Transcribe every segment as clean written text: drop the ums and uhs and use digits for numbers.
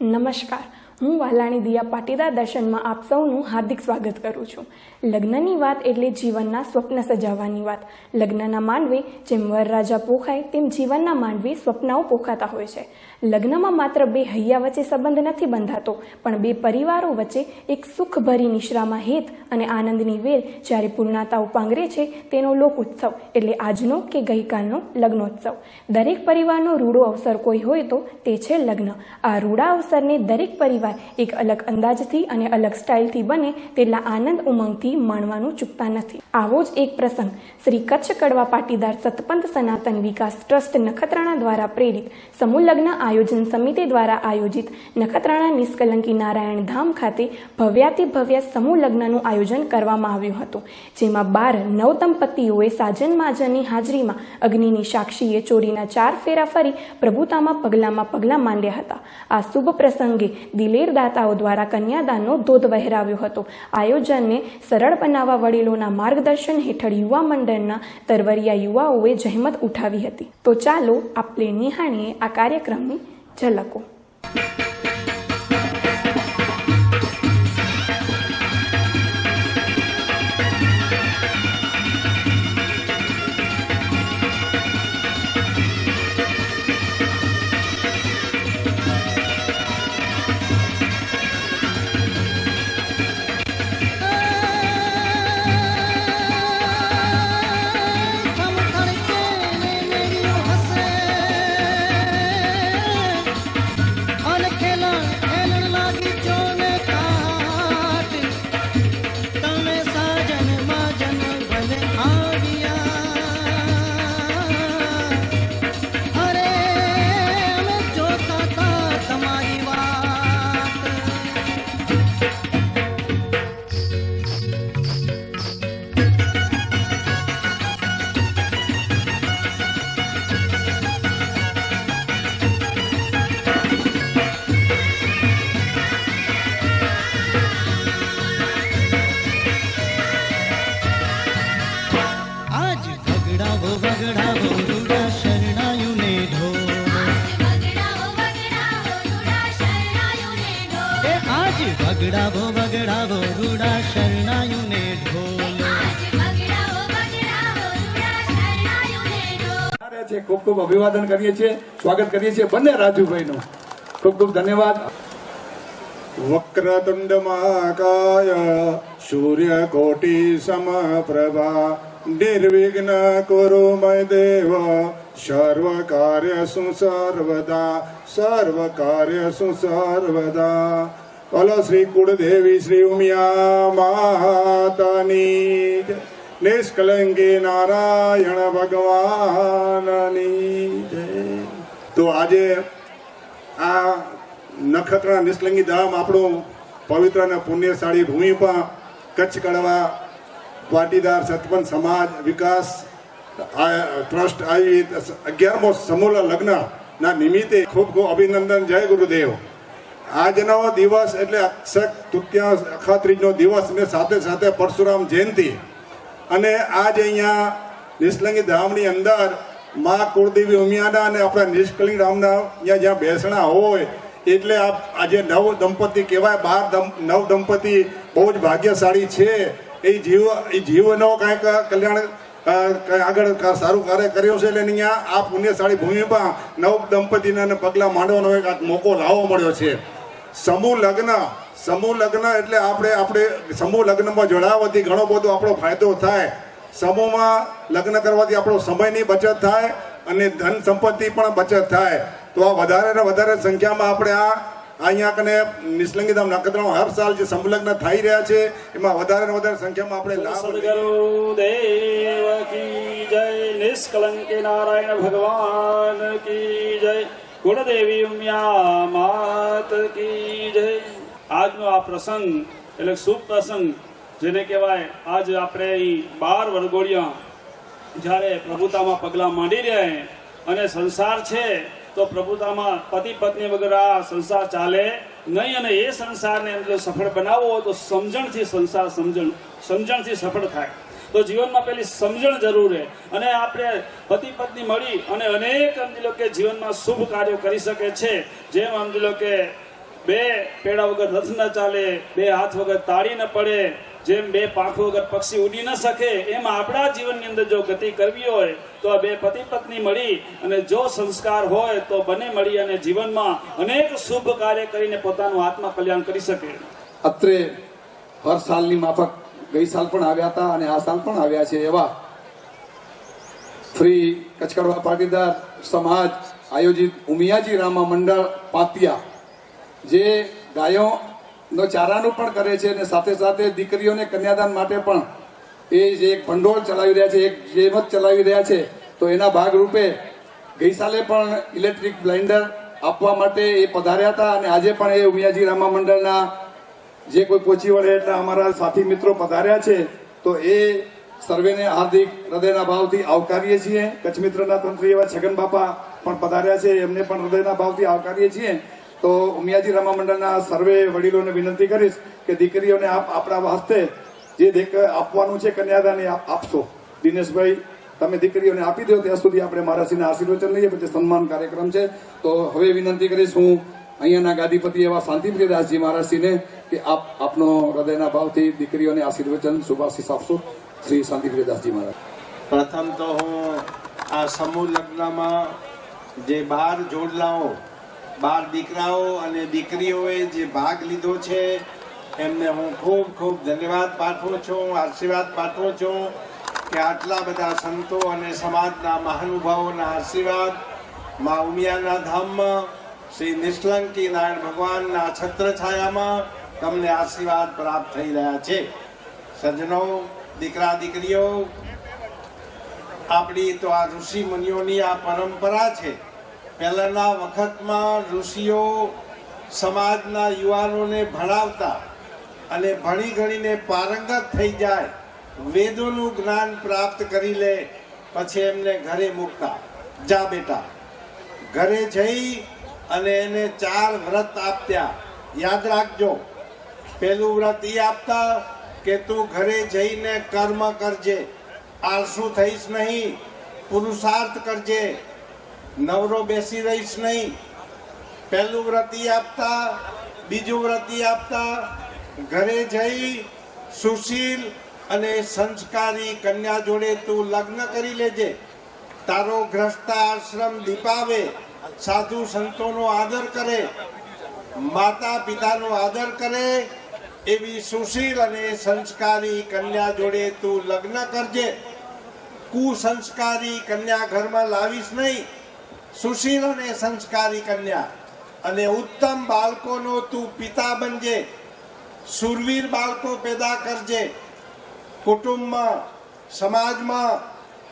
નમસ્કાર, હું વાલાણી દિયા પાટીદાર દર્શનમાં આપ સૌનું હાર્દિક સ્વાગત કરું છું. લગ્નની વાત એટલે જીવનના સ્વપ્ન સજાવવાની વાત. લગ્નના માંડવે જેમ વરરાજા પોખાય તેમ જીવનના માંડવે સ્વપ્નાઓ પોખાતા હોય છે. લગ્નમાં માત્ર બે હૈયા વચ્ચે સંબંધ નથી બંધાતો, પણ બે પરિવારો વચ્ચે એક સુખભરી નિશ્રામાં હેત અને આનંદની વેલ જ્યારે પૂર્ણતા ઉપાંગરે છે તેનો લોક ઉત્સવ એટલે આજનો કે ગઈકાલનો લગ્નોત્સવ. દરેક પરિવારનો રૂડો અવસર કોઈ હોય તો તે છે લગ્ન. આ રૂડા અવસરને દરેક પરિવાર એક અલગ અંદાજથી અને અલગ સ્ટાઇલથી બને તેટલા આનંદ ઉમંગથી માણવાનું ચૂકતા નથી. આવો જ એક પ્રસંગ શ્રી કચ્છ કડવા પાટીદાર સતપંથ સનાતન વિકાસ ટ્રસ્ટ નખત્રાણા દ્વારા પ્રેરિત સમૂહ લગ્ન આયોજન સમિતિ દ્વારા આયોજિત નખત્રાણા નિષ્કલંકી નારાયણ ધામ ખાતે ભવ્યાતિ ભવ્ય સમૂહ લગ્નનું આયોજન કરવામાં આવ્યું હતું, જેમાં 12 નવદંપતીઓએ સાજન માજનની હાજરીમાં અગ્નિની સાક્ષીએ ચોરીના 4 ફેરા ફરી પ્રભુતામાં પગલાં માંડ્યા હતા. આ શુભ પ્રસંગે દિલેર દાતાઓ દ્વારા કન્યાદાનનો ધોધ વહેરાવ્યો હતો. આયોજનને સરળ બનાવવા વડીલોના માર્ગદર્શન હેઠળ યુવા મંડળના તરવરિયા યુવાઓએ જહેમત ઉઠાવી હતી. તો ચાલો આપણે નિહાળીએ આ કાર્યક્રમની ઝલકો. વગડાવો રૂડા શરણાયુને ઢોલ. ખૂબ ખૂબ અભિવાદન કરીએ છીએ, સ્વાગત કરીએ છીએ બંને રાજુભાઈનું. ખૂબ ખૂબ ધન્યવાદ. વક્રતુંડ મહાકાય સૂર્યકોટિ સમપ્રભા નિર્વિઘ્ન કુરુ મય દેવ સર્વકાર્યસુ સર્વદા. બોલો શ્રી કુળદેવી શ્રી ઉમિયા માતાની, નિષ્કલંકી નારાયણ ભગવાનની જય. તો આજે આ નખત્રાણા નિષ્કલંકી ધામ આપણું પવિત્ર અને પુણ્યશાળી ભૂમિ પર કચ્છ કડવા પાટીદાર સતપંથ સમાજ વિકાસ ટ્રસ્ટ આયોજિત 11મો સમૂહ લગ્નના નિમિત્તે ખૂબ ખૂબ અભિનંદન. જય ગુરુદેવ. આજનો દિવસ એટલે અક્ષય તૃતીયા અખાત્રીજનો દિવસ ને સાથે સાથે પરશુરામ જયંતિ. અને આજ અહીંયા નિષ્કલંકી ધામની અંદર મા કુળદેવી ઉમિયાના અને આપણા નિષ્કલંકી ધામના અહીંયા જ્યાં બેસણા હોય એટલે આજે નવ દંપતી કહેવાય. 12 નવ દંપતી બહુ જ ભાગ્યશાળી છે. એ જીવનો કાંઈક કલ્યાણ આગળ સારું કાર્ય કર્યું છે એટલે અહીંયા આ પુણ્યશાળી ભૂમિમાં નવ દંપતીના પગલાં માંડવાનો એક મોકો લાવવો મળ્યો છે. સમૂહ લગ્ન એટલે આપણે સમૂહ લગ્નમાં જોડાવાથી ઘણો બધો આપણો ફાયદો થાય. સમૂહમાં લગ્ન કરવાથી આપણો સમયની બચત થાય અને ધન સંપત્તિ પણ બચત થાય. તો આ વધારે ને વધારે સંખ્યામાં આપણે અહીંયા કને નિષ્કલંકી ધામ નખત્રાણા હર સાલ જે સમૂહ લગ્ન થઈ રહ્યા છે એમાં વધારે ને વધારે સંખ્યામાં આપણે લાભ. ગુરુદેવ કી જય, નિષ્કલંકી નારાયણ ભગવાન કી જય, કુળદેવી ઉમિયા માત કી જય. આજનો આ પ્રસંગ એટલે શુભ પ્રસંગ જેને કહેવાય, આજ આપણે અહીં 12 વરઘોડિયા જ્યારે પ્રભુતામાં પગલાં માંડી રહ્યા અને સંસાર છે તો પ્રભુતામાં પતિ પત્ની વગર આ સંસાર ચાલે નહીં. અને એ સંસારને જો સફળ બનાવવો હોય તો સમજણથી સંસાર સમજણથી સફળ થાય. તો જીવનમાં પેલી સમજણ જરૂર છે. અને આપણે પતિ પત્ની મળી અને અનેક સમજી લો કે જીવનમાં શુભ કાર્યો કરી શકે છે. જેમ સમજી લો કે બે પેડા વગર રથ ન ચાલે, બે હાથ વગર તાળી ન પડે, જેમ બે પાંખ વગર પક્ષી ઉડી ન શકે, એમ આપણા જીવનની અંદર જો ગતિ કરવી હોય તો આ બે પતિ પત્ની મળી અને જો સંસ્કાર હોય તો બંને મળી અને જીવનમાં અનેક શુભ કાર્ય કરીને પોતાનું આત્મા કલ્યાણ કરી શકે. અત્રે હર સાલની માફક ગઈ સાલ પણ આવ્યા હતા અને આ સાલ પણ આવ્યા છે એવા ફ્રી કચ્છ કડવા પાટીદાર સમાજ આયોજિત ઉમિયાજી રામા મંડળ પાતિયા જે ગાયોનો ચારાનું પણ કરે છે અને સાથે સાથે દીકરીઓને કન્યાદાન માટે પણ એ જે એક ભંડોળ ચલાવી રહ્યા છે, એક જેમત ચલાવી રહ્યા છે, તો એના ભાગરૂપે ગઈ સાલે પણ ઇલેક્ટ્રિક બ્લાઇન્ડર આપવા માટે એ પધાર્યા હતા અને આજે પણ એ ઉમિયાજી રામા મંડળના જે કોઈ પહોંચી વળે એટલા અમારા સાથી મિત્રો પધાર્યા છે, તો એ સર્વેને હાર્દિક હૃદયના ભાવથી આવકારીએ છીએ. કચ્છ મિત્રના તંત્રી એવા છગન બાપા પણ પધાર્યા છે, એમને પણ હૃદયના ભાવથી આવકારીએ છીએ. તો ઉમિયાજી રામા મંડળના સર્વે વડીલોને વિનંતી કરીશ કે દીકરીઓને આપ આપણા હસ્તે જે આપવાનું છે કન્યાદાન એ આપશો. દિનેશભાઈ, તમે દીકરીઓને આપી દો, ત્યાં સુધી આપણે મહારાજશ્રીના આશીર્વચન લઈએ, પછી સન્માન કાર્યક્રમ છે. તો હવે વિનંતી કરીશ હું અહીંયાના ગાદીપતિ એવા શાંતિપ્રિયદાસજી મહારાજશ્રીને કે આપ આપનો હૃદયના ભાવથી દીકરીઓને આશીર્વચન શુભાશીષ આપશો. શ્રી શાંતિપ્રિયદાસજી મહારાજ. પ્રથમ તો હું આ સમૂહ લગ્નમાં જે 12 જોડલાઓ, 12 દીકરાઓ અને દીકરીઓએ જે ભાગ લીધો છે એમને હું ખૂબ ખૂબ ધન્યવાદ પાઠવું છું, આશીર્વાદ પાઠવું છું કે આટલા બધા સંતો અને સમાજના મહાનુભાવોના આશીર્વાદ મા ઉમિયાના ધામમાં શ્રી નિષ્કલંકી નારાયણ ભગવાનના છત્રછાયામાં તમને આશીર્વાદ પ્રાપ્ત થઈ રહ્યા છે. સજ્જનો, દીકરા દીકરીઓ, આપણી તો આ ઋષિ મુનિઓની આ પરંપરા છે. પહેલાના વખતમાં ઋષિઓ સમાજના યુવાનોને ભણાવતા અને ભણી ગણીને પારંગત થઈ જાય, વેદોનું જ્ઞાન પ્રાપ્ત કરી લે, પછી એમને ઘરે મૂકતા. જા બેટા, ઘરે જઈ અને એને 4 વ્રત આપ્યા. યાદ રાખજો, પહેલું વ્રત એ આપતા કે તું ઘરે જઈને કર્મ કરજે, આળસુ થઈશ નહીં, પુરુષાર્થ કરજે, નવરો બેસી રહીશ નહીં. પહેલું વ્રત એ આપતા. બીજું વ્રત એ આપતા, ઘરે જઈ સુશીલ અને સંસ્કારી કન્યા જોડે તું લગ્ન કરી લેજે, તારો ગ્રસ્તાશ્રમ દીપાવે, સાધુ સંતોનો આદર કરે, માતા પિતાનો આદર કરે, એવી સુશીલ અને સંસ્કારી કન્યા જોડે તું લગ્ન કરજે. કુસંસ્કારી કન્યા ઘરમાં લાવીશ નહીં, સુશીલ અને સંસ્કારી કન્યા. અને ઉત્તમ બાળકોનો તું પિતા બનજે, સુરવીર બાળકો પેદા કરજે. કુટુંબમાં, સમાજમાં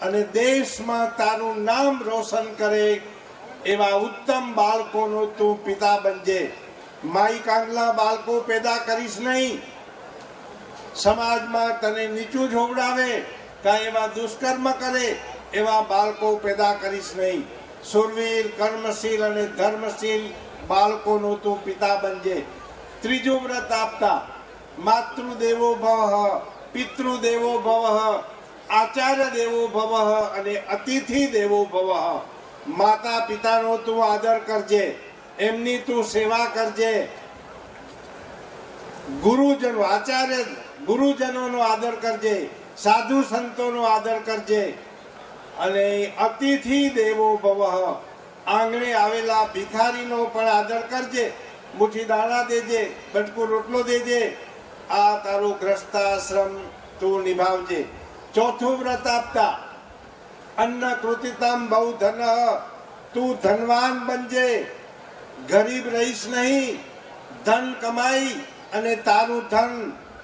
અને દેશમાં તારું નામ રોશન કરે એવા ઉત્તમ બાળકોનો તું પિતા બનજે. માઈ કાંગલા બાળકો પેદા કરીશ નહીં, સમાજમાં તને નીચું જોવડાવે, કાંઈ એવા દુષ્કર્મ કરે એવા બાળકો પેદા કરીશ નહીં. સુરવીર, કર્મશીલ અને ધર્મશીલ બાળકોનો તું પિતા બનજે. ત્રીજું વ્રત આપતા, માતૃદેવો ભવ, પિતૃદેવો ભવ, આચાર્ય દેવો ભવ અને અતિથિ દેવો ભવ. માતા પિતાનો તું આદર કરજે, એમની તું સેવા કરજે. ગુરુજનો, આચાર્ય ગુરુજનોનો આદર કરજે, સાધુ સંતોનો આદર કરજે. અને અતિથિ દેવો ભવ, આંગણે આવેલા ભિખારીનો પણ આદર કરજે, મુઠ્ઠી દાણા દેજે, બટકું રોટલો દેજે. આ તારું ગ્રસ્તાશ્રમ તું નિભાવજે. ચોથું વ્રત આપતા, અન્ન કૃતિતમ બહુ ધન, તું ધનવાન બનજે, ગરીબ રહીશ નહીં. ધન કમાઈ અને તારું ધન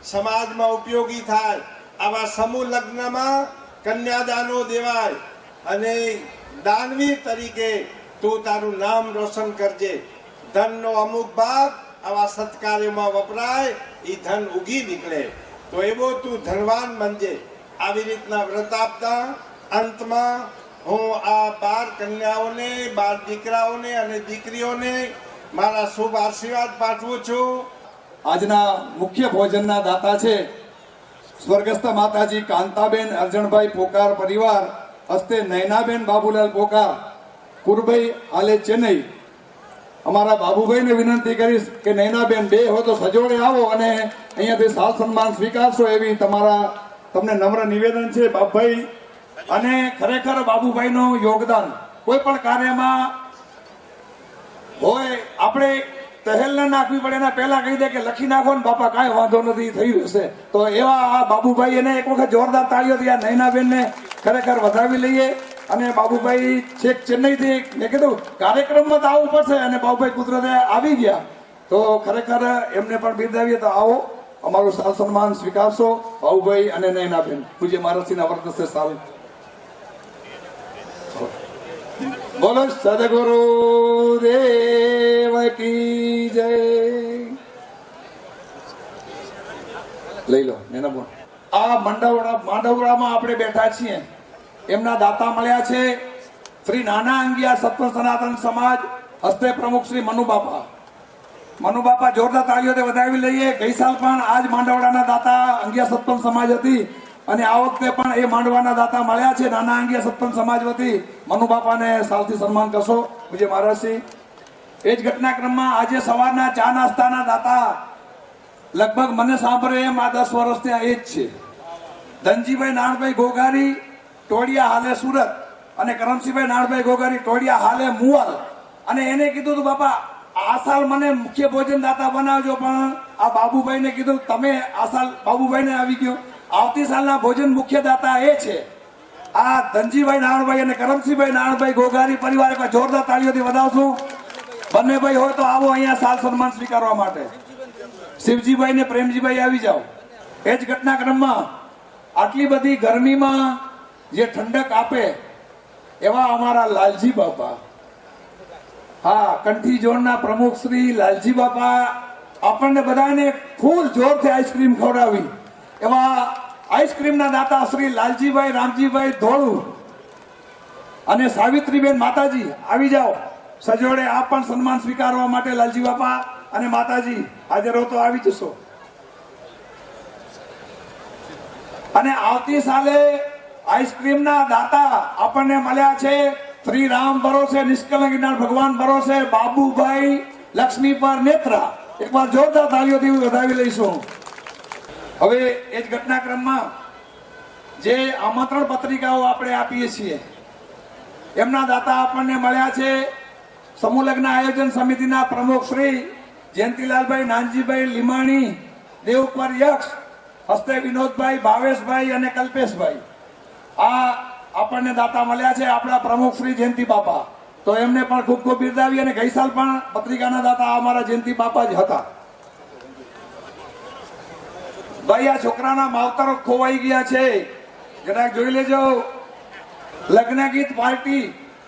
સમાજમાં ઉપયોગી થાય. આવા સમૂહ લગ્નમાં કન્યાદાનો દેવાય અને દાનવીર તરીકે તું તારું નામ રોશન કરજે. ધનનો અમુક ભાગ આવા સત્કાર્યોમાં વપરાય, એ ધન ઉગી નીકળે. તો એવો તું ધનવાન બનજે. આવી રીતના વ્રત આપતા અંતમાં હું આ 12 કન્યાઓને, 12 દીકરાઓને અને દીકરીઓને મારા શુભ આશીર્વાદ પાઠવું છું. આજના મુખ્ય ભોજનના દાતા છે સ્વર્ગસ્થ માતાજી કાંતાબેન અર્જણભાઈ પોકાર પરિવાર હસ્તે નયનાબેન બાબુલાલ પોકાર, કુરભાઈ હાલે ચેન્નઈ. અમારા બાબુભાઈને વિનંતી કરીશ કે નૈનાબેન બે હોય તો સજોડે આવો અને અહીંયાથી સાલ સન્માન સ્વીકારશો એવી તમને નમ્ર નિવેદન છે બાબુભાઈ. અને ખરેખર બાબુભાઈનું યોગદાન કોઈ પણ કાર્યમાં હોય આપણે તહેલ ના નાખવી પડે એના પહેલા કહી દે કે લખી નાખો ને બાપા કાંઈ વાંધો નથી થઈ રહેશે. તો એવા આ બાબુભાઈ એને એક વખત જોરદાર તાળીઓથી આ નૈનાબેનને ખરેખર વધાવી લઈએ. અને બાબુભાઈ છેક ચેન્નઈથી મેં કીધું કાર્યક્રમમાં તો આવવું પડશે અને બાબુભાઈ કુદરતે આવી ગયા તો ખરેખર એમને પણ બિરદાવીએ. તો આવો અમારું સાલ સન્માન સ્વીકારશો બાબુભાઈ અને નૈનાબેન. પૂજ્ય મહારાજશ્રીના વરદસ્તે સાલ. બોલો સદગુરુ દેવ કી જય. લઈ લો નૈનાબેન. આ માંડવડામાં આપણે બેઠા છીએ. એમના દાતા મળ્યા છે શ્રી નાના અંગિયા સત્વ સનાતન સમાજ હસ્તે પ્રમુખ શ્રી મનુબાપા જોરદાર તાળીઓથી વધાવી લઈએ. ગઈ સાલ પણ આજ માંડવડાના દાતા અંગિયા સત્પન સમાજ હતી અને આ વખતે પણ એ માંડવાના દાતા મળ્યા છે નાના અંગિયા સત્પન સમાજ વતી. મનુબાપાને સાલથી સન્માન કરશો પૂજ્ય મહારાજશ્રી. એ જ ઘટનાક્રમમાં આજે સવારના ચા નાસ્તાના દાતા લગભગ મને સાંભળે એમ આ 10 વર્ષથી એ જ છે ધનજીભાઈ નાણભાઈ ગોગારી ટોડિયા હાલે સુરત અને કરમસિંહભાઈ નાણભાઈ ગોગારી ટોડિયા હાલે મુવાલ. અને એને કીધું તું બાપા આ સાલ મને મુખ્ય ભોજન દાતા બનાવજો પણ આ બાબુભાઈને કીધું તમે આ સાલ બાબુભાઈને આવી ગયો. આવતી સાલના ભોજન મુખ્ય દાતા એ છે આ ધનજીભાઈ નાણભાઈ અને કરમસિંહભાઈ નાણભાઈ ગોગારી પરિવાર. એક જોરદાર તાળીઓથી વધાવશું. બંને ભાઈ હોય તો આવો અહીંયા સાલ સન્માન સ્વીકારવા માટે. શિવજીભાઈ ને પ્રેમજીભાઈ આવી જાઓ. એ જ ઘટનાક્રમમાં આટલી બધી ગરમીમાં જે ઠંડક આપે એવા અમારા લાલજી બાપા, હા કંઠી ઝોનના પ્રમુખ શ્રી લાલજી બાપા આપણને બધાને ફૂલ જોરથી આઈસ્ક્રીમ ખવડાવી એવા આઈસ્ક્રીમના દાતા શ્રી લાલજીભાઈ રામજીભાઈ ધોળુ અને સાવિત્રીબેન માતાજી આવી જાઓ સજોડે. આપ પણ સન્માન સ્વીકારવા માટે લાલજી બાપા અને માતાજી હાજર હો તો આવી જશો. અને આવતી સાલે આઈસ્ક્રીમના દાતા આપણને મળ્યા છે શ્રી રામ ભરોસે નિષ્કલંક ભગવાન ભરોસે બાબુભાઈ લક્ષ્મી પર નેત્રા. એકવાર જોરદાર તાળીઓથી વધાવી લઈશું. હવે એ જ ઘટનાક્રમમાં જે આમંત્રણ પત્રિકાઓ આપણે આપીએ છીએ એમના દાતા આપણને મળ્યા છે સમૂહ લગ્ન આયોજન સમિતિના પ્રમુખ શ્રી જયંતિલાલભાઈ નાનજીભાઈ લીમાણી દેવપર યક્ષ હસ્તે વિનોદભાઈ ભાવેશભાઈ અને કલ્પેશભાઈ. આ આપણને દાતા મળ્યા છે આપણા પ્રમુખ શ્રી જયંતિ બાપા. તો એમને પણ ખૂબ ખૂબ બિરદાવી. અને ગઈ સાલ પણ પત્રિકાના દાતા અમારા જયંતિ બાપા જ હતા. ભાઈ આ છોકરાના માવતરો ખોવાઈ ગયા છે જરાક જોઈ લેજો. લગ્ન ગીત પાર્ટી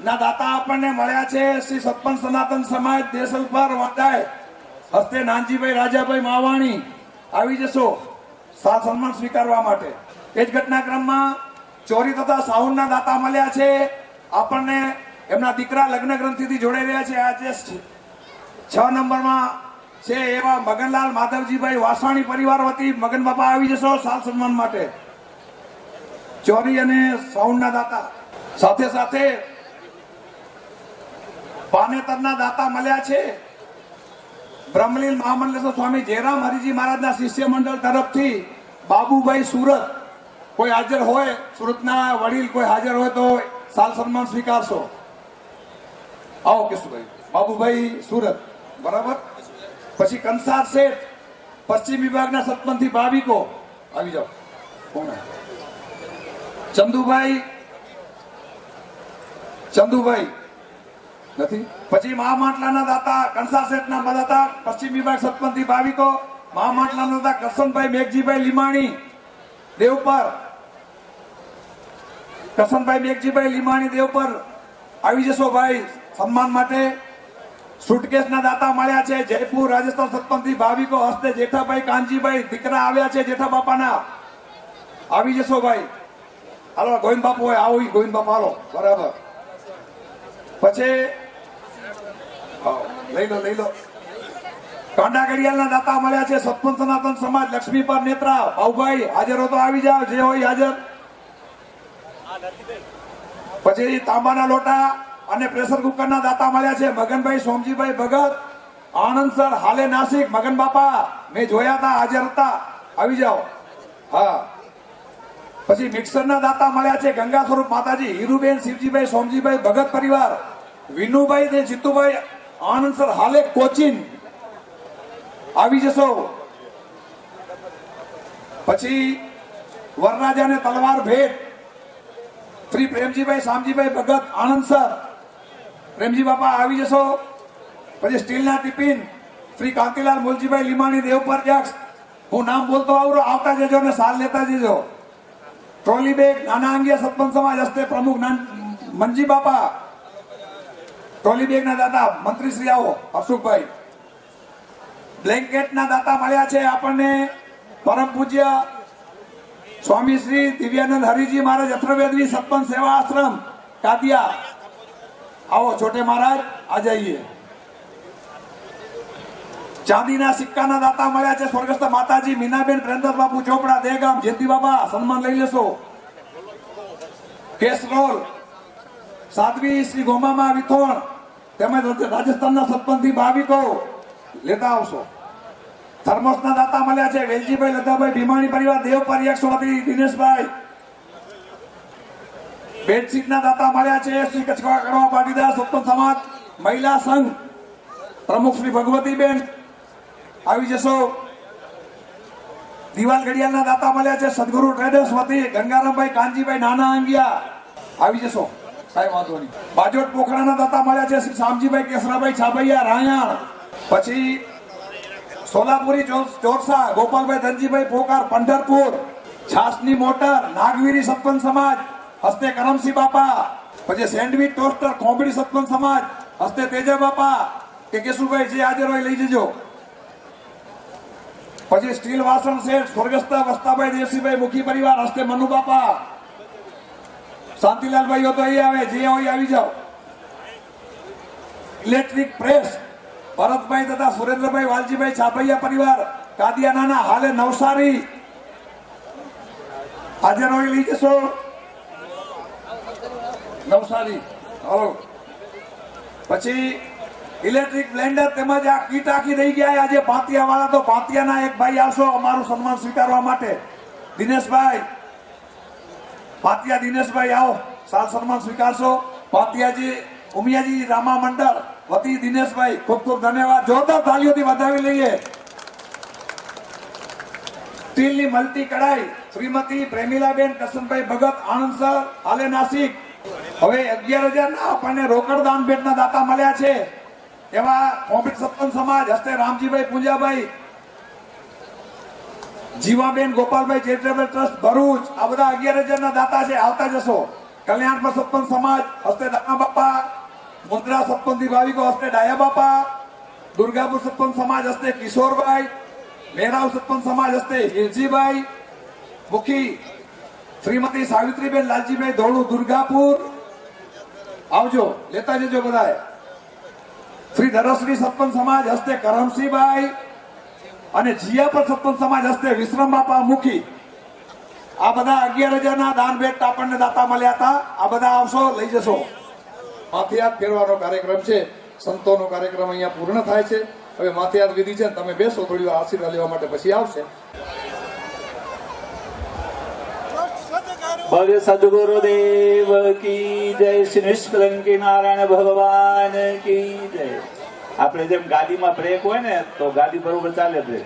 ના દાતા આપણને મળ્યા છે શ્રી સત્પન સનાતન સમાજ દેસલપર વડાય હસ્તે નાનજીભાઈ રાજાભાઈ માવાણી. આવી જશો સાલ સન્માન સ્વીકારવા માટે. એ જ ઘટનાક્રમમાં ચોરી તથા સાઉન્ડના દાતા મળ્યા છે આપણને. એમના દીકરા લગ્ન ગ્રંથિથી જોડાઈ રહ્યા છે. આજે 6 નંબરમાં છે એવા મગનલાલ માધવજીભાઈ વાસાણી પરિવાર વતી મગન બાપા આવી જશો સાલ સન્માન માટે. ચોરી અને સાઉન્ડના દાતા સાથે સાથે પાનેતરના દાતા મળ્યા છે બ્રહ્મલીન મહામંડલેશ્વર સ્વામી જયરામ હરિજી મહારાજના શિષ્ય મંડળ તરફથી બાબુભાઈ સુરત. કોઈ હાજર હોય સુરતના વડીલ કોઈ હાજર હોય તો સાલ સન્માન સ્વીકારશો. આવો કેશુભાઈ. બાબુભાઈ સુરત બરાબર. પછી કંસાર શેઠ પશ્ચિમ વિભાગના સતપંથી ભાવિકો આવી જાઓ. કોણ? ચંદુભાઈ નથી. પછી મહામાટલાના દાતા કંસાર શેઠના દાતા પશ્ચિમ વિભાગ સતપંથી ભાવિકો મહામાટલાના દાતા કરશનભાઈ મેઘજીભાઈ લીમાણી દેવપર. કરશનભાઈ મેઘજીભાઈ લીમાણી દેવપર આવી જશો ભાઈ સન્માન માટે. સુટકેસના દાતા મળ્યા છે જયપુર રાજસ્થાન સતપંથી ભાવિકો હસ્તે જેઠાભાઈ કાનજીભાઈ દીકરા આવ્યા છે જેઠા બાપાના. આવી જશો ભાઈ. હાલો ગોવિંદ બાપુ હોય આવો ગોવિંદ બાપુ હાલો બરાબર. પછી લઈ લો કાંડા ઘડિયાળના દાતા મળ્યા છે સત્પન સનાતન સમાજ લક્ષ્મી પર નેત્રા. ભાઉભાઈ હાજર હો તો આવી જાઓ જે હોય હાજર. પછી તાંબાના લોટા અને પ્રેશર કુકરના દાતા મળ્યા છે મગનભાઈ સોમજીભાઈ ભગત, આણંદસર, હાલે નાસિક. મગન બાપા મેં જોયા હતા, હાજર હતા, આવી જાઓ. હા, પછી મિક્સરના દાતા મળ્યા છે ગંગા સ્વરૂપ માતાજી, હીરુબેન, શિવજીભાઈ, સોમજીભાઈ ભગત પરિવાર, વિનુભાઈ ને જીતુભાઈ, આણંદસર, હાલે કોચીન, આવી જશો. પછી વરરાજાને તલવાર ભેટ, શ્રી પ્રેમજીભાઈ, શામજીભાઈ ભગત, આણંદસર, પ્રેમજી બાપા આવી જશો. પછી સ્ટીલના ટિફિન, શ્રી કાંતિલાલ મોલજીભાઈ લીમાણી, દેવપર જક્ષ. હું નામ બોલતો આવરો, આવતા જજો ને સાલ લેતા જજો. ટ્રોલી બેગ નાના અંગિયા સત્પંચ સમાજ હસ્તે પ્રમુખ મનજી બાપા, ટ્રોલી બેગ ના દાતા મંત્રી શ્રી આવો હર્ષુભાઈ. બ્લેન્કેટ ના દાતા મળ્યા છે આપણને પરમ પૂજ્ય સ્વામી શ્રી દિવ્યાનંદ હરિજી મહારાજ અથર્વેદની સત્પંચ સેવા આશ્રમ કાદિયા. આવો છોટે મહારાજ, આ જઈએ. ચાંદીના સિક્કાના દાતા મળ્યા છે સ્વર્ગસ્થ માતાજી મીનાબેન, પ્રેમદાસ બાપુ ચોપડા, દેગામ, જયંતિ બાબા, સન્માન લઈ લેશો. કેસરોલ સાધ્વી શ્રી ગોમામા વિથોણ તેમજ રાજસ્થાનના સત્પંથી ભાવિકો લેતા આવશો. થર્મોસના દાતા મળ્યા છે વેલજીભાઈ, લતાભાઈ, ભીમાણી પરિવાર, દેવપર યક્ષવતી, દિનેશભાઈ. બેડશીટના દાતા મળ્યા છે શ્રી કચ્છવા કડવા પાટીદાર સત્પંચ સમાજ મહિલા સંઘ પ્રમુખ શ્રી ભગવતીબેન, આવી જશો. દિવાલ ઘડિયાળના દાતા મળ્યા છે સદગુરુ ટ્રેડર્સ વતી ગંગારામભાઈ, કાનજીભાઈ, નાના અંગિયા, આવી જશો. કાંઈ વાંધો નહીં. બાજોટ પોખરાના દાતા મળ્યા છે શ્રી શામજીભાઈ, કેસરાભાઈ, છાબૈયા, રાયણ. પછી સોલાપુરી ચોરસા, ગોપાલભાઈ, ધનજીભાઈ, પોકાર, પંઢરપુર. છાસની મોટર, નાગવીરી સત્પંચ સમાજ હસ્તે કરમસિંહ બાપા. પછી સેન્ડવીચ ટોસ્ટર, ખોબડી સત્પંચ સમાજ હસ્તે તેજા બાપા કે કેશુભાઈ, જે હાજર હોય લઈ જજો. પછી સ્ટીલ વાસણ સેટ સ્વર્ગસ્થ વસ્તાભાઈ, દેવસીભાઈ, મુખી પરિવાર હસ્તે મનુ બાપા. શાંતિલાલભાઈઓ તો અહીં આવે, જે હોય આવી જાઓ. ઇલેક્ટ્રિક પ્રેસ ભરતભાઈ તથા સુરેન્દ્રભાઈ, વાલજીભાઈ, છાપૈયા પરિવાર કાદિયા નાના, હાલે નવસારી, હાજર હોય લઈ જશો. નવસારી. હલો. પછી ઇલેક્ટ્રિક બ્લેન્ડર તેમજ આ કીટ આખી દઈ ગયા આજે ભાતિયા વાળા. તો ભાતિયાના એક ભાઈ આવશો અમારું સન્માન સ્વીકારવા માટે, દિનેશભાઈ. ભાતિયા દિનેશભાઈ આવો, સાલ સન્માન સ્વીકારશો. ભાતિયાજી ઉમિયાજી રામા મંડળ વતી દિનેશભાઈ, ખૂબ ખૂબ ધન્યવાદ. જોરદાર તાલીઓથી વધાવી લઈએ. સ્ટીલની મલ્ટી કડાઈ શ્રીમતી પ્રેમીલાબેન કરશનભાઈ ભગત, આણંદસર, હાલે નાસિક. હવે 11,000 ના આપણને રોકડ દાન ભેટના દાતા મળ્યા છે એવા કોમ્પિટ સત્પંચ સમાજ હસ્તે રામજીભાઈ, પૂંજાભાઈ, જીવાબેન, ગોપાલભાઈ, ચેરિટેબલ ટ્રસ્ટ ભરૂચ. આ બધા 11,000 ના દાતા છે, આવતા જશો. કલ્યાણપુર સત્પંચ સમાજ હસ્તે દાના બાપા, મુદ્રા સત્પંથી ભાવિકો હસ્તે ડાયા બાપા, દુર્ગાપુર સત્પંચ સમાજ હસ્તે કિશોરભાઈ, મેરાવ સત્પંચ સમાજ હસ્તે હિરજીભાઈ, મુખી શ્રીમતી સાવિત્રીબેન, લાલજીભાઈ, ધોળું, દુર્ગાપુર. આવજો, લેતા જજો બધાએ. શ્રી ધરશ્રી સત્પંચ સમાજ હસ્તે કરમસિંહભાઈ અને જીયાપર સત્પંચ સમાજ હસ્તે વિશ્રમ બાપા, મુખી. આ બધા 11,000 ના દાન ભેટ આપણને દાતા મળ્યા હતા. આ બધા આવશો, લઈ જશો. માથે હાથ ફેરવાનો કાર્યક્રમ છે, સંતોનો કાર્યક્રમ અહીંયા પૂર્ણ થાય છે. હવે માથે હાથ વિધિ છે, તમે બેસો, થોડી વાર આશીર્વાદ લેવા માટે પછી આવશે. ભવ્ય સદગુરુદેવ કી જય, શ્રી નિષ્કલંકી નારાયણ ભગવાન કી જય. આપણે જેમ ગાડીમાં બ્રેક હોય ને, તો ગાડી બરોબર ચાલે બ્રેક.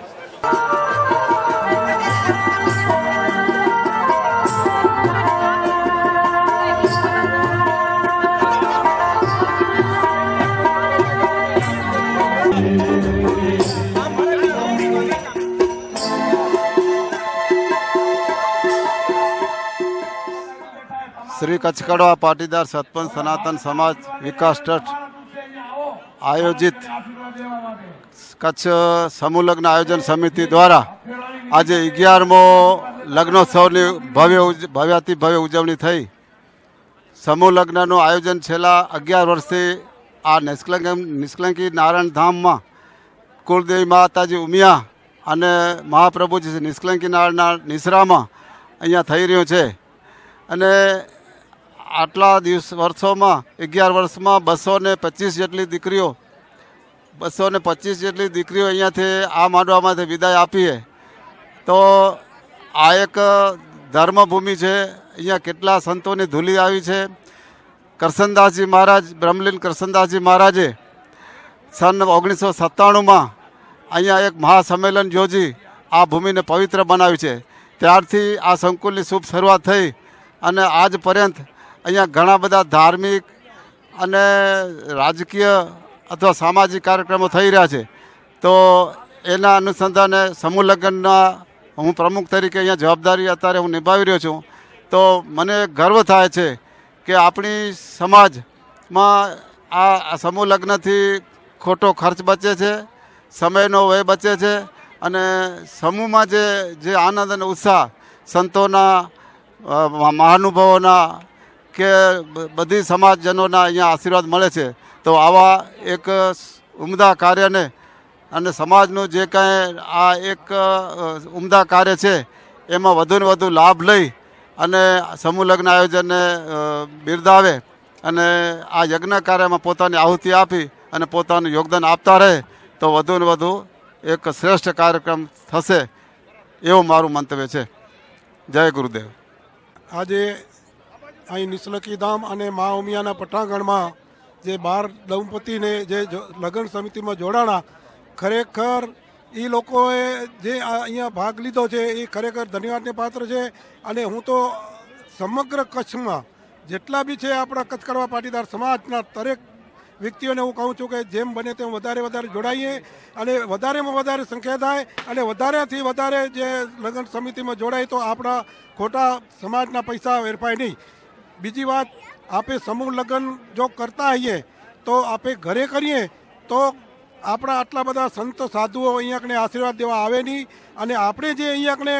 શ્રી કચ્છ કડવા પાટીદાર સત્પંચ સનાતન સમાજ વિકાસ ટ્રસ્ટ આયોજિત કચ્છ સમૂહ લગ્ન આયોજન સમિતિ દ્વારા આજે 11મો લગ્નોત્સવની ભવ્યાતિ ભવ્ય ઉજવણી થઈ. સમૂહ લગ્નનું આયોજન છેલ્લા 11 વર્ષથી આ નિષ્કલંકી નારાયણ ધામમાં કુળદેવી માતાજી ઉમિયા અને મહાપ્રભુજી નિષ્કલંકી નારાયણના નિસરામાં અહીંયા થઈ રહ્યું છે. અને આટલા વર્ષોમાં 11 વર્ષમાં 225 જેટલી દીકરીઓ 225 જેટલી દીકરીઓ અહીંયાથી આ માંડવામાંથી વિદાય આપી છે. તો આ એક ધર્મભૂમિ છે. અહીંયા કેટલા સંતોની ધૂલી આવી છે. કરસનદાસજી મહારાજ, બ્રહ્મલીન કરસનદાસજી મહારાજે સન 1997માં અહીંયા એક મહાસંમેલન યોજી આ ભૂમિને પવિત્ર બનાવી છે. ત્યારથી આ સંકુલની શુભ શરૂઆત થઈ અને આજ પર્યંત અહીંયા ઘણા બધા ધાર્મિક અને રાજકીય અથવા સામાજિક કાર્યક્રમો થઈ રહ્યા છે. તો એના અનુસંધાને સમૂહ લગ્નના હું પ્રમુખ તરીકે અહીંયા જવાબદારી અત્યારે હું નિભાવી રહ્યો છું. તો મને ગર્વ થાય છે કે આપણી સમાજમાં આ સમૂહ લગ્નથી ખોટો ખર્ચ બચે છે, સમયનો વ્યય બચે છે અને સમૂહમાં જે આનંદ અને ઉત્સાહ સંતોના, મહાનુભાવોના કે બધી સમાજજનોના અહીંયા આશીર્વાદ મળે છે. તો આવા એક ઉમદા કાર્યને અને સમાજનું જે કાંઈ આ એક ઉમદા કાર્ય છે એમાં વધુને વધુ લાભ લઈ અને સમૂહ લગ્ન આયોજનને બિરદાવે અને આ યજ્ઞ કાર્યમાં પોતાની આહુતિ આપી અને પોતાનું યોગદાન આપતા રહે તો વધુને વધુ એક શ્રેષ્ઠ કાર્યક્રમ થશે એવું મારું મંતવ્ય છે. જય ગુરુદેવ. આજે અહીં નિસલકી ધામ અને મા ઉમિયાના પટાંગણમાં જે 12 દંપતીને જે લગ્ન સમિતિમાં જોડાણા, ખરેખર એ લોકોએ જે અહીંયા ભાગ લીધો છે એ ખરેખર ધન્યવાદને પાત્ર છે. અને હું તો સમગ્ર કચ્છમાં જેટલા બી છે આપણા કચ્છ કડવા પાટીદાર સમાજના દરેક વ્યક્તિઓને હું કહું છું કે જેમ બને તેમ વધારે જોડાઈએ અને વધારેમાં વધારે સંખ્યા થાય અને વધારેથી વધારે જે લગ્ન સમિતિમાં જોડાય તો આપણા ખોટા સમાજના પૈસા વેરફાય નહીં. બીજી વાત, આપણે સમૂહ લગ્ન જો કરતા હોઈએ તો આપણે ઘરે કરીએ તો આપણા આટલા બધા સંત સાધુઓ અહીંયાને આશીર્વાદ દેવા આવે નહીં. અને આપણે જે અહીંયાને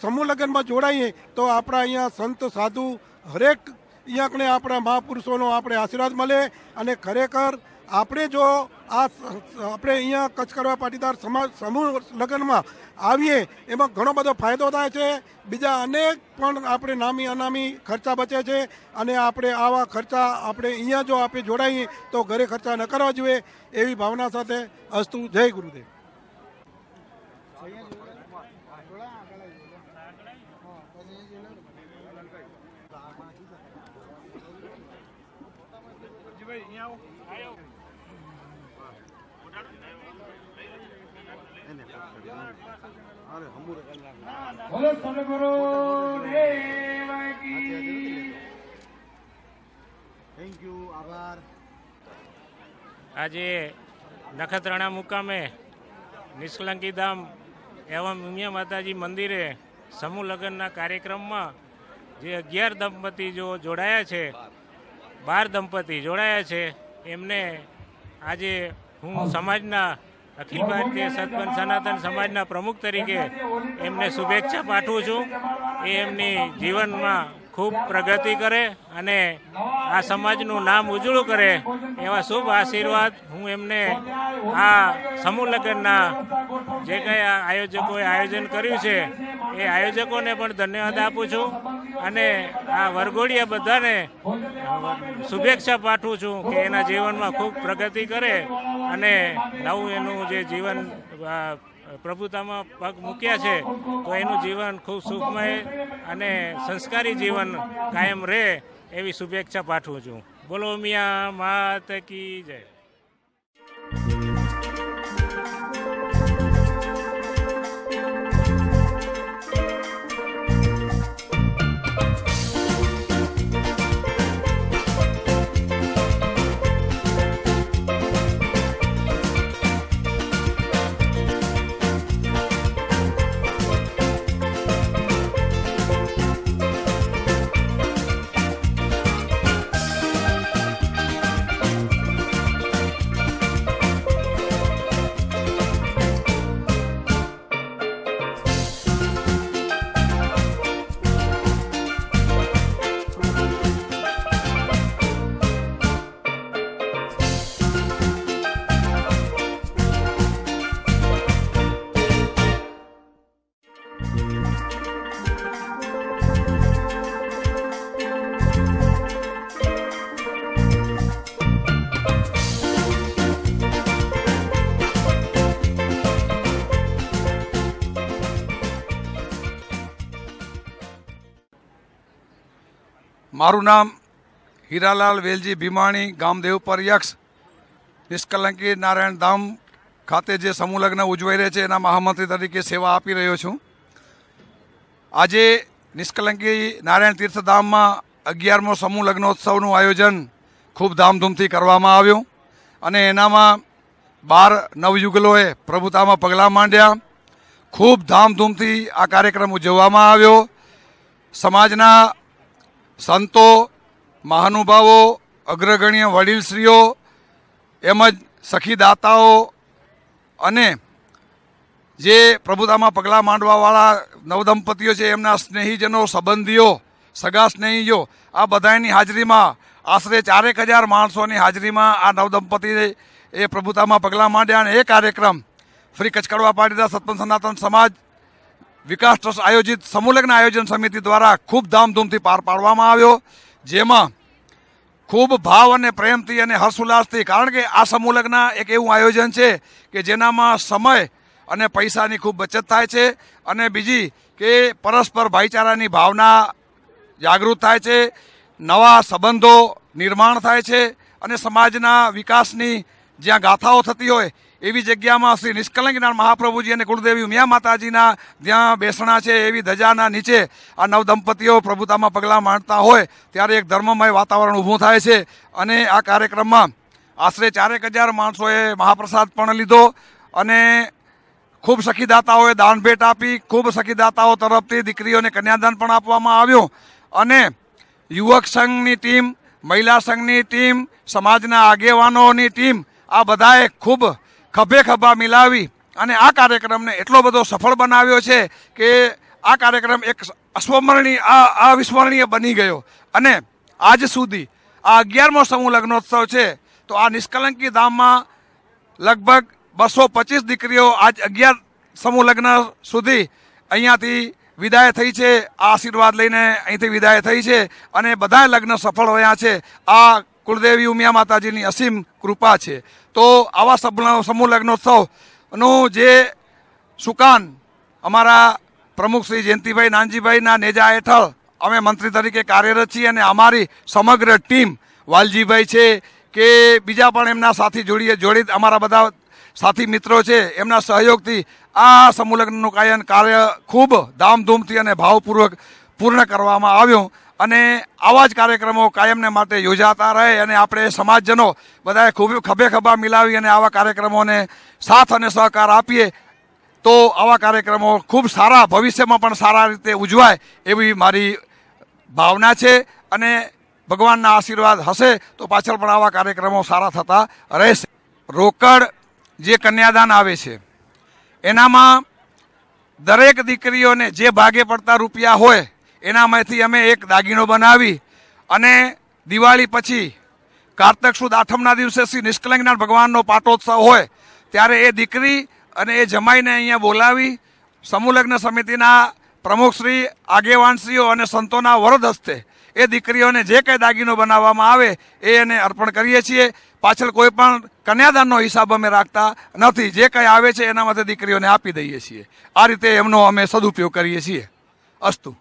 સમૂહ લગ્નમાં જોડાઈએ તો આપણા અહીંયા સંત સાધુ હરેક અહીંયાને આપણા મહાપુરુષોનો આપણે આશીર્વાદ મળે. અને ખરેખર આપણે જો આપણે અહીંયા કચ્છ કડવા પાટીદાર સમાજ સમૂહ લગ્નમાં આવીએ એમાં ઘણો બધો ફાયદો થાય છે. બીજા અનેક પણ આપણે નામી અનામી ખર્ચા બચે છે. અને આપણે આવા ખર્ચા આપણે અહીંયા જો આપણે જોડાઈએ તો ઘરે ખર્ચા ન કરવા જોઈએ એવી ભાવના સાથે અસ્તુ. જય ગુરુદેવ. આજે નખત્રાણા મુકામે નિષ્કલંકી ધામ એવં ઉમિયા માતાજી મંદિરે સમૂહ લગ્નના કાર્યક્રમમાં જે 11 દંપતી જો જોડાયા છે, 12 દંપતી જોડાયા છે, એમને આજે હું સમાજના અખિલ ભારતીય સત્પંથ સનાતન સમાજના પ્રમુખ તરીકે એમને શુભેચ્છા પાઠવું છું. એ એમની જીવનમાં ખૂબ પ્રગતિ કરે અને આ સમાજનું નામ ઉજળું કરે એવા શુભ આશીર્વાદ હું એમને આ સમૂહ લગ્નના જે કંઈ આયોજકોએ આયોજન કર્યું છે એ આયોજકોને પણ ધન્યવાદ આપું છું. અને આ વરઘોડિયા બધાને શુભેચ્છા પાઠવું છું કે એના જીવનમાં ખૂબ પ્રગતિ કરે અને નવું એનું જે જીવન પ્રભુતામાં પગ મૂક્યા છે તો એનું જીવન ખૂબ સુખમય અને સંસ્કારી જીવન કાયમ રહે એવી શુભેચ્છા પાઠવું છું. બોલો મિયા માત કી જય. મારું નામ હીરાલાલ વેલજી ભીમાણી, ગામ દેવપર યક્ષ, નિષ્કલંકી નારાયણ ધામ ખાતે જે સમૂહ લગ્ન ઉજવાઈ રહ્યા છે એના મહામંત્રી તરીકે સેવા આપી રહ્યો છું. આજે નિષ્કલંકી નારાયણ તીર્થધામમાં 11મો સમૂહ લગ્નોત્સવનું આયોજન ખૂબ ધામધૂમથી કરવામાં આવ્યું અને એનામાં 12 નવયુગલોએ પ્રભુતામાં પગલાં માંડ્યા. ખૂબ ધામધૂમથી આ કાર્યક્રમ ઉજવવામાં આવ્યો. સમાજના સંતો, મહાનુભાવો, અગ્રગણ્ય વડીલશ્રીઓ એમજ સખીદાતાઓ અને જે પ્રભુતામાં પગલાં માંડવાવાળા નવદંપતીઓ છે એમના સ્નેહીજનો, સંબંધીઓ, સગા સ્નેહીઓ, આ બધાની હાજરીમાં આશરે 4000 માણસોની હાજરીમાં આ નવદંપતી એ પ્રભુતામાં પગલાં માંડ્યા અને એ કાર્યક્રમ શ્રી કચ્છ કડવા પાટીદાર સત્પંથ સનાતન સમાજ વિકાસ ટ્રસ્ટ આયોજિત સમૂહ લગ્ન આયોજન સમિતિ દ્વારા ખૂબ ધામધૂમથી પાર પાડવામાં આવ્યો, જેમાં ખૂબ ભાવ અને પ્રેમથી અને હર્ષોલ્લાસથી, કારણ કે આ સમૂહ લગ્ન એક એવું આયોજન છે કે જેનામાં સમય અને પૈસાની ખૂબ બચત થાય છે અને બીજી કે પરસ્પર ભાઈચારાની ભાવના જાગૃત થાય છે, નવા સંબંધો નિર્માણ થાય છે અને સમાજના વિકાસની જ્યાં ગાથાઓ થતી હોય એવી જગ્યામાં શ્રી નિષ્કલંકનારાયણ મહાપ્રભુજી અને કુળદેવી ઉમિયા માતાજીના જ્યાં બેસણા છે એવી ધજાના નીચે આ નવદંપતીઓ પ્રભુતામાં પગલાં માંડતા હોય ત્યારે એક ધર્મમય વાતાવરણ ઊભું થાય છે અને આ કાર્યક્રમમાં આશરે 4000 માણસોએ મહાપ્રસાદ પણ લીધો અને ખૂબ સખીદાતાઓએ દાન ભેટ આપી. ખૂબ સખીદાતાઓ તરફથી દીકરીઓને કન્યાદાન પણ આપવામાં આવ્યું અને યુવક સંઘની ટીમ, મહિલા સંઘની ટીમ, સમાજના આગેવાનોની ટીમ આ બધાએ ખૂબ ખભે ખભા મિલાવી અને આ કાર્યક્રમને એટલો બધો સફળ બનાવ્યો છે કે આ કાર્યક્રમ એક અવિસ્મરણીય બની ગયો અને આજ સુધી આ 11મો સમૂહ લગ્નોત્સવ છે તો આ નિષ્કલંકી ધામમાં લગભગ 225 દીકરીઓ આજ 11 સમૂહ લગ્ન સુધી અહીંયાથી વિદાય થઈ છે, આ આશીર્વાદ લઈને અહીંથી વિદાય થઈ છે અને બધા લગ્ન સફળ રહ્યા છે. આ કુળદેવી ઉમિયા માતાજીની અસીમ કૃપા છે. તો આવા સમૂહ લગ્નોત્સવનું જે સુકાન અમારા પ્રમુખ શ્રી જયંતિભાઈ નાનજીભાઈના નેજા હેઠળ અમે મંત્રી તરીકે કાર્યરત છીએ અને અમારી સમગ્ર ટીમ, વાલજીભાઈ છે કે બીજા પણ એમના સાથી જોડી અમારા બધા સાથી મિત્રો છે, એમના સહયોગથી આ સમૂહ લગ્નનું કાર્ય ખૂબ ધામધૂમથી અને ભાવપૂર્વક પૂર્ણ કરવામાં આવ્યું અને આવા જ કાર્યક્રમો કાયમને માટે યોજાતા રહે અને આપણે સમાજજનો બધાએ ખૂબ ખભે ખભા મિલાવી અને આવા કાર્યક્રમોને સાથ અને સહકાર આપીએ તો આવા કાર્યક્રમો ખૂબ સારા, ભવિષ્યમાં પણ સારા રીતે ઉજવાય એવી મારી ભાવના છે અને ભગવાનના આશીર્વાદ હશે તો પાછળ પણ આવા કાર્યક્રમો સારા થતા રહેશે. રોકડ જે કન્યાદાન આવે છે એનામાં દરેક દીકરીઓને જે ભાગે પડતા રૂપિયા હોય એનામાંથી અમે એક દાગીનો બનાવી અને દિવાળી પછી કારતક સુદ આઠમના દિવસે શ્રી નિષ્કલંકનારાયણ ભગવાનનો પાટોત્સવ હોય ત્યારે એ દીકરી અને એ જમાઈને અહીંયા બોલાવી સમૂહ લગ્ન સમિતિના પ્રમુખશ્રી, આગેવાનશ્રીઓ અને સંતોના વરદ હસ્તે એ દીકરીઓને જે કંઈ દાગીનો બનાવવામાં આવે એ એને અર્પણ કરીએ છીએ. પાછળ કોઈ પણ કન્યાદાનનો હિસાબ અમે રાખતા નથી, જે કંઈ આવે છે એના માટે દીકરીઓને આપી દઈએ છીએ. આ રીતે એમનો અમે સદુપયોગ કરીએ છીએ. અસ્તુ.